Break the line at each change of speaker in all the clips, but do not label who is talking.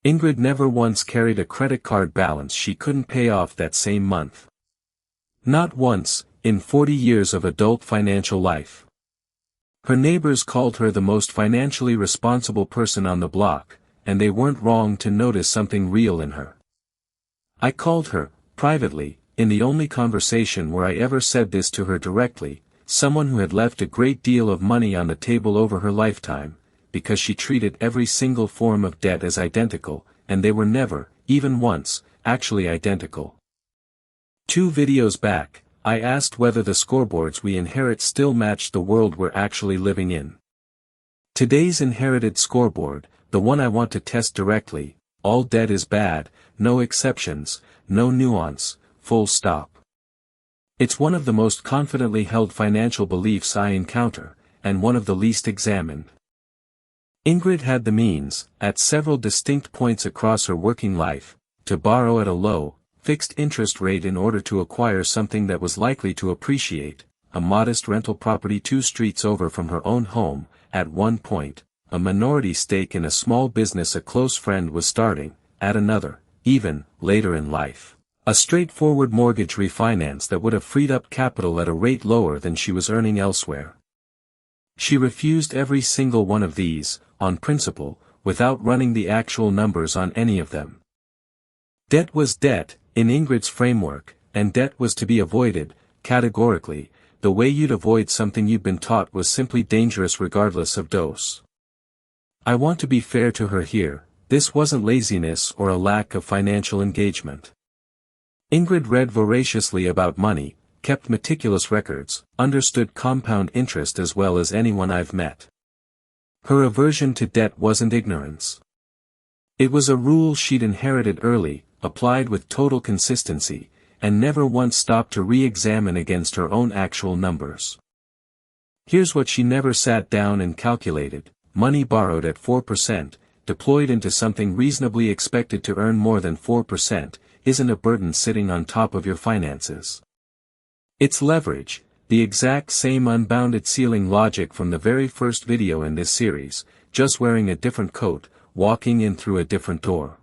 Ingrid never once carried a credit card balance she couldn't pay off that same month. Not once, in 40 years of adult financial life. Her neighbors called her the most financially responsible person on the block, and they weren't wrong to notice something real in her. I called her, privately, in the only conversation where I ever said this to her directly, someone who had left a great deal of money on the table over her lifetime, because she treated every single form of debt as identical, and they were never, even once, actually identical. 2 videos back, I asked whether the scoreboards we inherit still matched the world we're actually living in. Today's inherited scoreboard, the one I want to test directly: all debt is bad, no exceptions, no nuance, full stop. It's one of the most confidently held financial beliefs I encounter, and one of the least examined. Ingrid had the means, at several distinct points across her working life, to borrow at a low, fixed interest rate in order to acquire something that was likely to appreciate: a modest rental property 2 streets over from her own home, at one point, a minority stake in a small business a close friend was starting, at another, even, later in life, a straightforward mortgage refinance that would have freed up capital at a rate lower than she was earning elsewhere. She refused every single one of these, on principle, without running the actual numbers on any of them. Debt was debt, in Ingrid's framework, and debt was to be avoided, categorically, the way you'd avoid something you'd been taught was simply dangerous regardless of dose. I want to be fair to her here: this wasn't laziness or a lack of financial engagement. Ingrid read voraciously about money, kept meticulous records, understood compound interest as well as anyone I've met. Her aversion to debt wasn't ignorance. It was a rule she'd inherited early, applied with total consistency, and never once stopped to re-examine against her own actual numbers. Here's what she never sat down and calculated: money borrowed at 4%, deployed into something reasonably expected to earn more than 4%, isn't a burden sitting on top of your finances. It's leverage, the exact same unbounded ceiling logic from the very first video in this series, just wearing a different coat, walking in through a different door.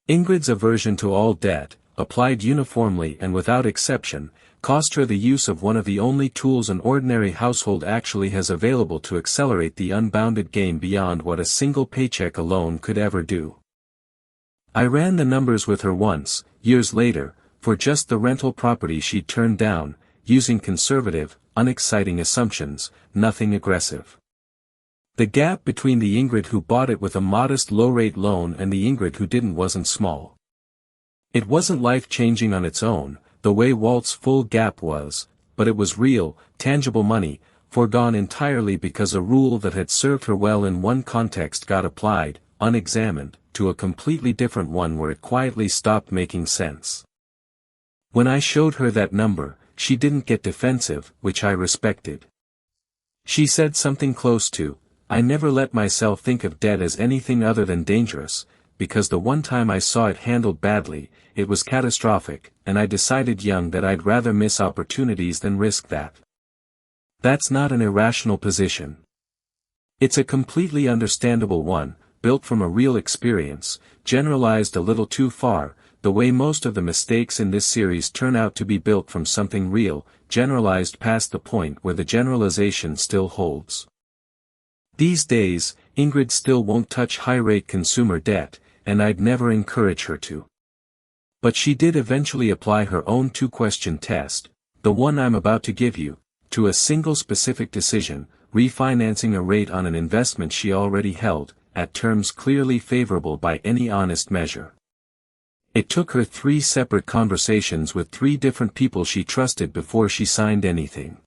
Ingrid's aversion to all debt, applied uniformly and without exception, cost her the use of one of the only tools an ordinary household actually has available to accelerate the unbounded game beyond what a single paycheck alone could ever do. I ran the numbers with her once, years later, for just the rental property she'd turned down, using conservative, unexciting assumptions, nothing aggressive. The gap between the Ingrid who bought it with a modest low-rate loan and the Ingrid who didn't wasn't small. It wasn't life-changing on its own, the way Walt's full gap was, but it was real, tangible money, foregone entirely because a rule that had served her well in one context got applied, unexamined, to a completely different one where it quietly stopped making sense. When I showed her that number, she didn't get defensive, which I respected. She said something close to, "I never let myself think of debt as anything other than dangerous, because the one time I saw it handled badly, it was catastrophic, and I decided young that I'd rather miss opportunities than risk that." That's not an irrational position. It's a completely understandable one, built from a real experience, generalized a little too far, the way most of the mistakes in this series turn out to be built from something real, generalized past the point where the generalization still holds. These days, Ingrid still won't touch high-rate consumer debt, and I'd never encourage her to. But she did eventually apply her own 2-question test, the one I'm about to give you, to a single specific decision: refinancing a rate on an investment she already held, at terms clearly favorable by any honest measure. It took her 3 separate conversations with 3 different people she trusted before she signed anything.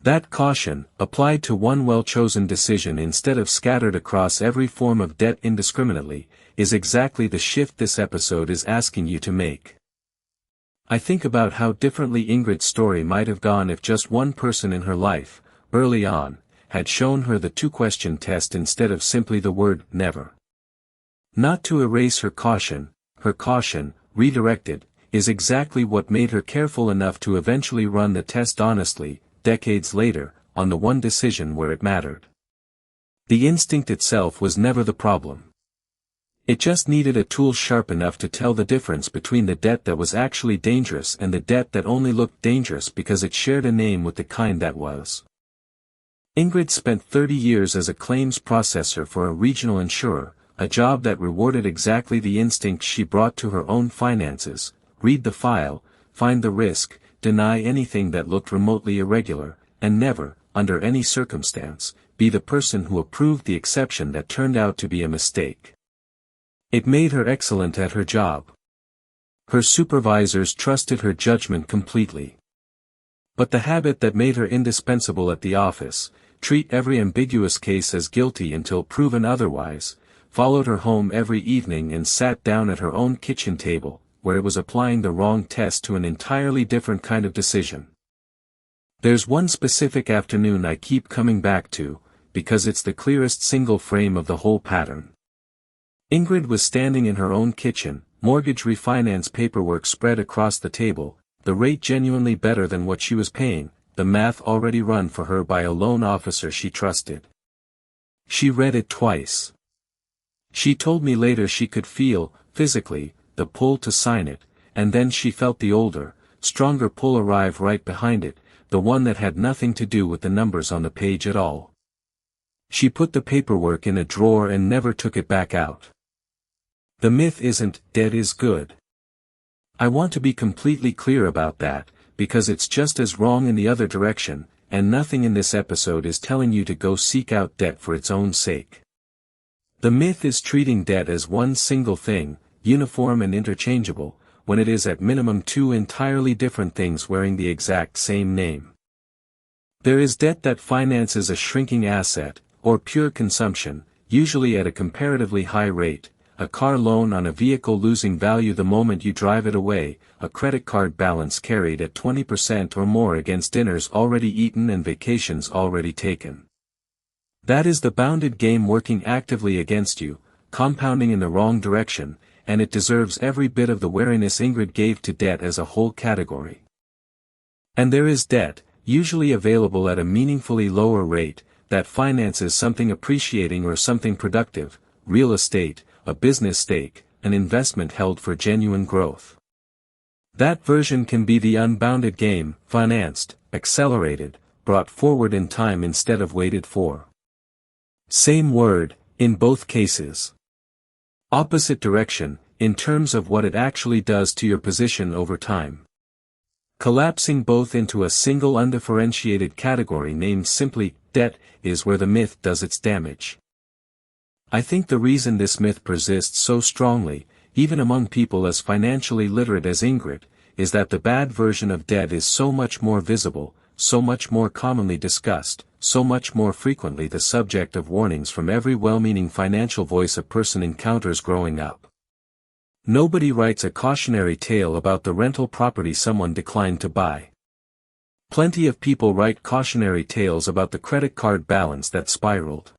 That caution, applied to one well-chosen decision instead of scattered across every form of debt indiscriminately, is exactly the shift this episode is asking you to make. I think about how differently Ingrid's story might have gone if just one person in her life, early on, had shown her the 2-question test instead of simply the word never. Not to erase her caution, redirected, is exactly what made her careful enough to eventually run the test honestly, decades later, on the one decision where it mattered. The instinct itself was never the problem. It just needed a tool sharp enough to tell the difference between the debt that was actually dangerous and the debt that only looked dangerous because it shared a name with the kind that was. Ingrid spent 30 years as a claims processor for a regional insurer, a job that rewarded exactly the instincts she brought to her own finances: read the file, find the risk, deny anything that looked remotely irregular, and never, under any circumstance, be the person who approved the exception that turned out to be a mistake. It made her excellent at her job. Her supervisors trusted her judgment completely. But the habit that made her indispensable at the office, treat every ambiguous case as guilty until proven otherwise, followed her home every evening and sat down at her own kitchen table, where it was applying the wrong test to an entirely different kind of decision. There's one specific afternoon I keep coming back to, because it's the clearest single frame of the whole pattern. Ingrid was standing in her own kitchen, mortgage refinance paperwork spread across the table, the rate genuinely better than what she was paying, the math already run for her by a loan officer she trusted. She read it twice. She told me later she could feel, physically, the pull to sign it, and then she felt the older, stronger pull arrive right behind it, the one that had nothing to do with the numbers on the page at all. She put the paperwork in a drawer and never took it back out. The myth isn't, debt is good. I want to be completely clear about that, because it's just as wrong in the other direction, and nothing in this episode is telling you to go seek out debt for its own sake. The myth is treating debt as one single thing, uniform and interchangeable, when it is at minimum two entirely different things wearing the exact same name. There is debt that finances a shrinking asset, or pure consumption, usually at a comparatively high rate, a car loan on a vehicle losing value the moment you drive it away, a credit card balance carried at 20% or more against dinners already eaten and vacations already taken. That is the bounded game working actively against you, compounding in the wrong direction, and it deserves every bit of the wariness Ingrid gave to debt as a whole category. And there is debt, usually available at a meaningfully lower rate, that finances something appreciating or something productive, real estate, a business stake, an investment held for genuine growth. That version can be the unbounded game, financed, accelerated, brought forward in time instead of waited for. Same word, in both cases. Opposite direction, in terms of what it actually does to your position over time. Collapsing both into a single undifferentiated category named simply, debt, is where the myth does its damage. I think the reason this myth persists so strongly, even among people as financially literate as Ingrid, is that the bad version of debt is so much more visible, so much more commonly discussed, so much more frequently the subject of warnings from every well-meaning financial voice a person encounters growing up. Nobody writes a cautionary tale about the rental property someone declined to buy. Plenty of people write cautionary tales about the credit card balance that spiraled.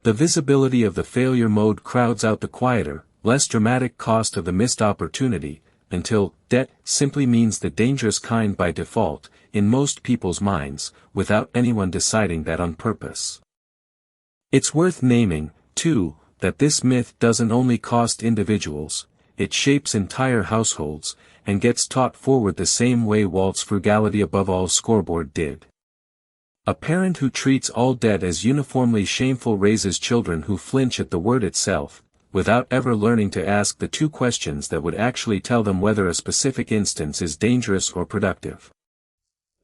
The visibility of the failure mode crowds out the quieter, less dramatic cost of the missed opportunity, until debt simply means the dangerous kind by default, in most people's minds, without anyone deciding that on purpose. It's worth naming, too, that this myth doesn't only cost individuals, it shapes entire households, and gets taught forward the same way Walt's Frugality Above All scoreboard did. A parent who treats all debt as uniformly shameful raises children who flinch at the word itself, without ever learning to ask the two questions that would actually tell them whether a specific instance is dangerous or productive.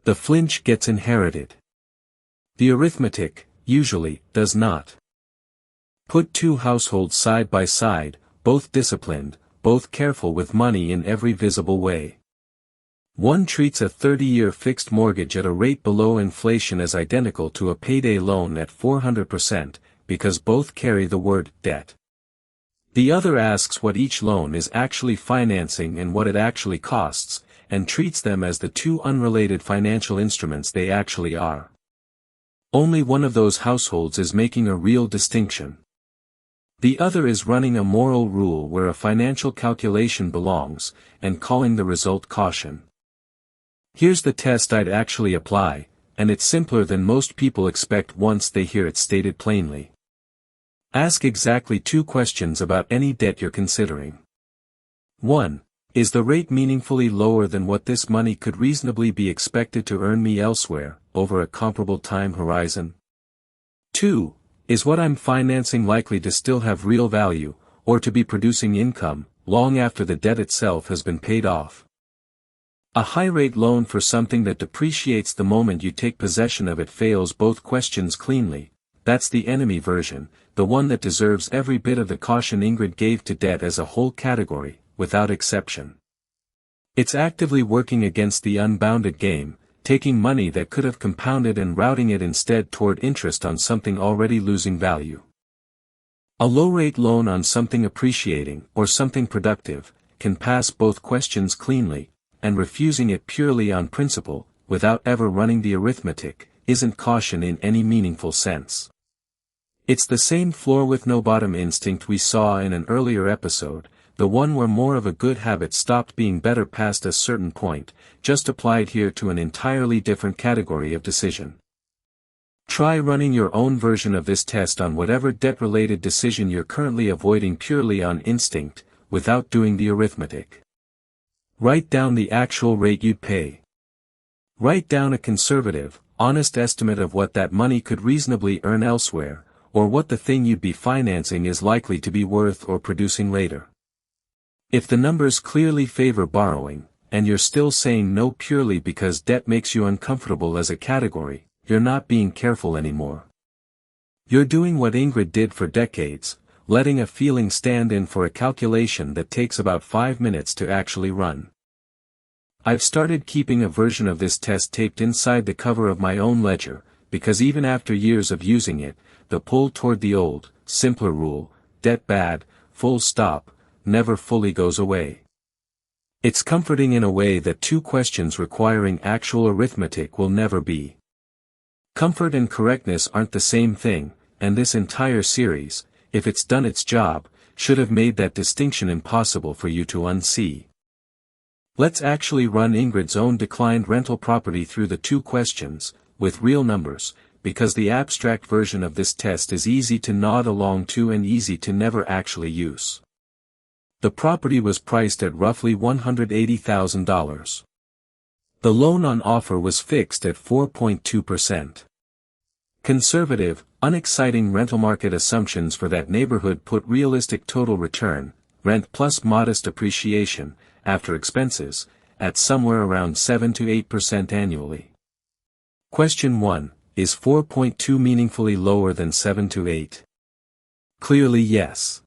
The flinch gets inherited. The arithmetic, usually, does not. Put two households side by side, both disciplined, both careful with money in every visible way. One treats a 30-year fixed mortgage at a rate below inflation as identical to a payday loan at 400%, because both carry the word debt. The other asks what each loan is actually financing and what it actually costs, and treats them as the two unrelated financial instruments they actually are. Only one of those households is making a real distinction. The other is running a moral rule where a financial calculation belongs, and calling the result caution. Here's the test I'd actually apply, and it's simpler than most people expect once they hear it stated plainly. Ask exactly 2 questions about any debt you're considering. 1. Is the rate meaningfully lower than what this money could reasonably be expected to earn me elsewhere, over a comparable time horizon? 2. Is what I'm financing likely to still have real value, or to be producing income, long after the debt itself has been paid off? A high-rate loan for something that depreciates the moment you take possession of it fails both questions cleanly. That's the enemy version, the one that deserves every bit of the caution Ingrid gave to debt as a whole category, without exception. It's actively working against the unbounded game, taking money that could have compounded and routing it instead toward interest on something already losing value. A low-rate loan on something appreciating, or something productive, can pass both questions cleanly, and refusing it purely on principle, without ever running the arithmetic, isn't caution in any meaningful sense. It's the same floor with no bottom instinct we saw in an earlier episode, the one where more of a good habit stopped being better past a certain point, just applied here to an entirely different category of decision. Try running your own version of this test on whatever debt-related decision you're currently avoiding purely on instinct, without doing the arithmetic. Write down the actual rate you'd pay. Write down a conservative, honest estimate of what that money could reasonably earn elsewhere, or what the thing you'd be financing is likely to be worth or producing later. If the numbers clearly favor borrowing, and you're still saying no purely because debt makes you uncomfortable as a category, you're not being careful anymore. You're doing what Ingrid did for decades, letting a feeling stand in for a calculation that takes about 5 minutes to actually run. I've started keeping a version of this test taped inside the cover of my own ledger, because even after years of using it, the pull toward the old, simpler rule, debt bad, full stop, never fully goes away. It's comforting in a way that 2 questions requiring actual arithmetic will never be. Comfort and correctness aren't the same thing, and this entire series, if it's done its job, should have made that distinction impossible for you to unsee. Let's actually run Ingrid's own declined rental property through the 2 questions, with real numbers, because the abstract version of this test is easy to nod along to and easy to never actually use. The property was priced at roughly $180,000. The loan on offer was fixed at 4.2%. Conservative, unexciting rental market assumptions for that neighborhood put realistic total return, rent plus modest appreciation, after expenses, at somewhere around 7 to 8% annually. Question 1. Is 4.2 meaningfully lower than 7 to 8? Clearly yes.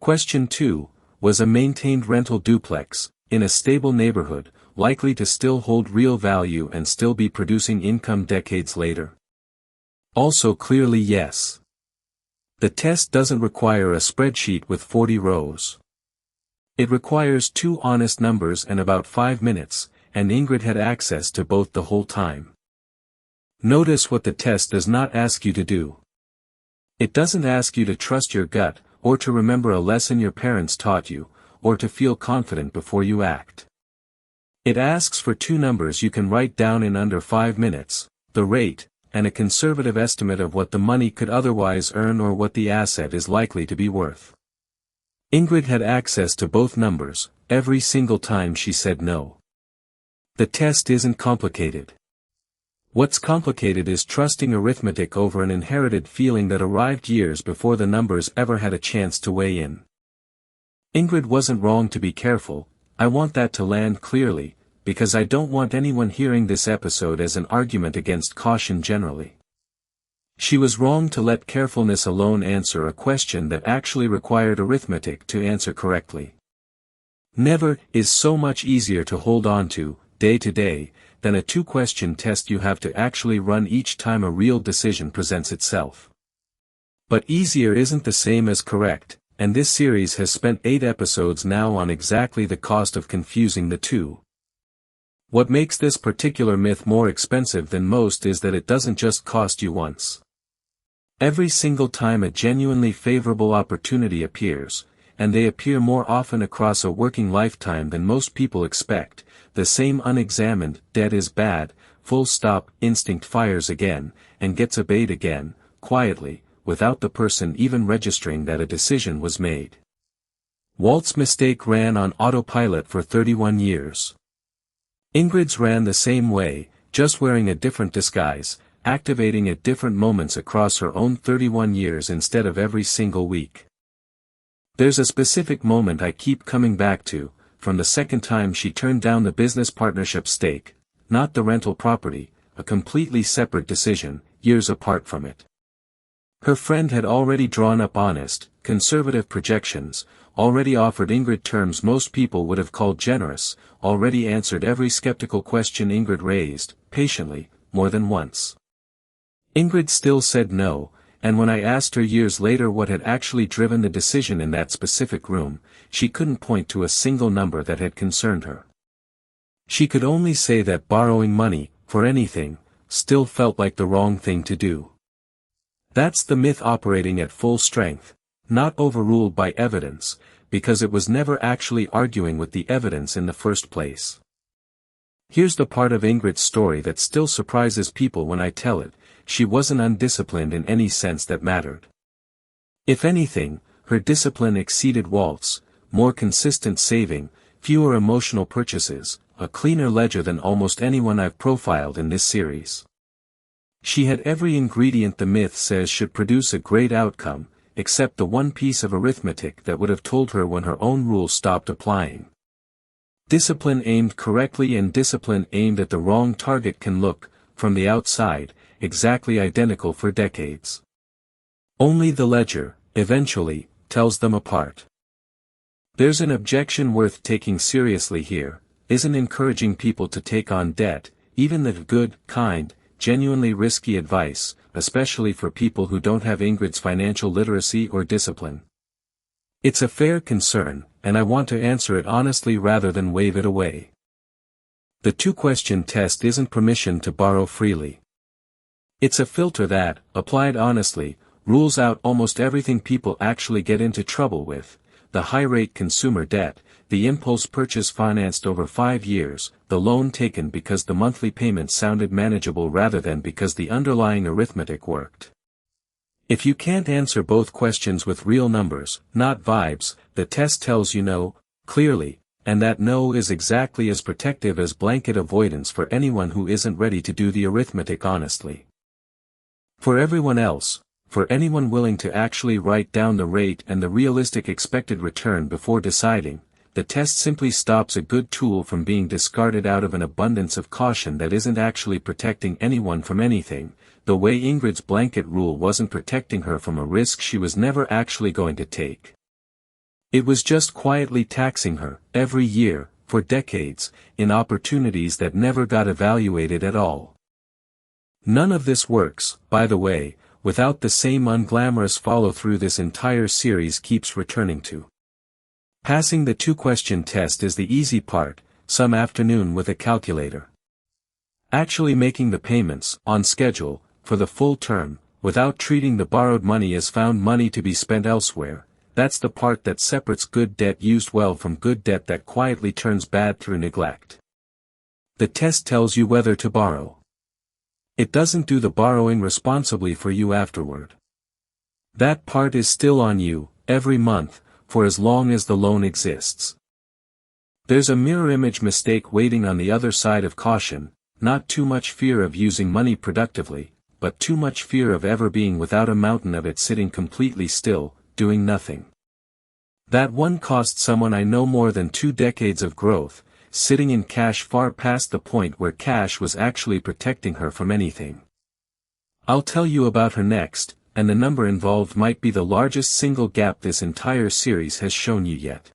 Question 2. Was a maintained rental duplex, in a stable neighborhood, likely to still hold real value and still be producing income decades later? Also clearly yes. The test doesn't require a spreadsheet with 40 rows. It requires 2 honest numbers and about 5 minutes, and Ingrid had access to both the whole time. Notice what the test does not ask you to do. It doesn't ask you to trust your gut, or to remember a lesson your parents taught you, or to feel confident before you act. It asks for 2 numbers you can write down in under 5 minutes, the rate, and a conservative estimate of what the money could otherwise earn or what the asset is likely to be worth. Ingrid had access to both numbers, every single time she said no. The test isn't complicated. What's complicated is trusting arithmetic over an inherited feeling that arrived years before the numbers ever had a chance to weigh in. Ingrid wasn't wrong to be careful. I want that to land clearly, because I don't want anyone hearing this episode as an argument against caution generally. She was wrong to let carefulness alone answer a question that actually required arithmetic to answer correctly. Never is so much easier to hold on to, day to day, than a 2-question test you have to actually run each time a real decision presents itself. But easier isn't the same as correct, and this series has spent 8 episodes now on exactly the cost of confusing the 2. What makes this particular myth more expensive than most is that it doesn't just cost you once. Every single time a genuinely favorable opportunity appears, and they appear more often across a working lifetime than most people expect, the same unexamined, debt is bad, full stop, instinct fires again, and gets obeyed again, quietly, without the person even registering that a decision was made. Walt's mistake ran on autopilot for 31 years. Ingrid's ran the same way, just wearing a different disguise, activating at different moments across her own 31 years instead of every single week. There's a specific moment I keep coming back to, from the second time she turned down the business partnership stake, not the rental property, a completely separate decision, years apart from it. Her friend had already drawn up honest, conservative projections, already offered Ingrid terms most people would have called generous, already answered every skeptical question Ingrid raised, patiently, more than once. Ingrid still said no, and when I asked her years later what had actually driven the decision in that specific room, she couldn't point to a single number that had concerned her. She could only say that borrowing money, for anything, still felt like the wrong thing to do. That's the myth operating at full strength, not overruled by evidence, because it was never actually arguing with the evidence in the first place. Here's the part of Ingrid's story that still surprises people when I tell it: she wasn't undisciplined in any sense that mattered. If anything, her discipline exceeded Walt's: more consistent saving, fewer emotional purchases, a cleaner ledger than almost anyone I've profiled in this series. She had every ingredient the myth says should produce a great outcome, except the one piece of arithmetic that would have told her when her own rules stopped applying. Discipline aimed correctly and discipline aimed at the wrong target can look, from the outside, exactly identical for decades. Only the ledger, eventually, tells them apart. There's an objection worth taking seriously here: isn't encouraging people to take on debt, even the good, kind, genuinely risky advice, especially for people who don't have Ingrid's financial literacy or discipline. It's a fair concern, and I want to answer it honestly rather than wave it away. The two-question test isn't permission to borrow freely. It's a filter that, applied honestly, rules out almost everything people actually get into trouble with: the high-rate consumer debt, the impulse purchase financed over 5 years, the loan taken because the monthly payment sounded manageable rather than because the underlying arithmetic worked. If you can't answer both questions with real numbers, not vibes, the test tells you no, clearly, and that no is exactly as protective as blanket avoidance for anyone who isn't ready to do the arithmetic honestly. For everyone else, for anyone willing to actually write down the rate and the realistic expected return before deciding, the test simply stops a good tool from being discarded out of an abundance of caution that isn't actually protecting anyone from anything, the way Ingrid's blanket rule wasn't protecting her from a risk she was never actually going to take. It was just quietly taxing her, every year, for decades, in opportunities that never got evaluated at all. None of this works, by the way, without the same unglamorous follow-through this entire series keeps returning to. Passing the two-question test is the easy part, some afternoon with a calculator. Actually making the payments, on schedule, for the full term, without treating the borrowed money as found money to be spent elsewhere, that's the part that separates good debt used well from good debt that quietly turns bad through neglect. The test tells you whether to borrow. It doesn't do the borrowing responsibly for you afterward. That part is still on you, every month, for as long as the loan exists. There's a mirror image mistake waiting on the other side of caution: not too much fear of using money productively, but too much fear of ever being without a mountain of it sitting completely still, doing nothing. That one cost someone I know more than 2 decades of growth, sitting in cash far past the point where cash was actually protecting her from anything. I'll tell you about her next, and the number involved might be the largest single gap this entire series has shown you yet.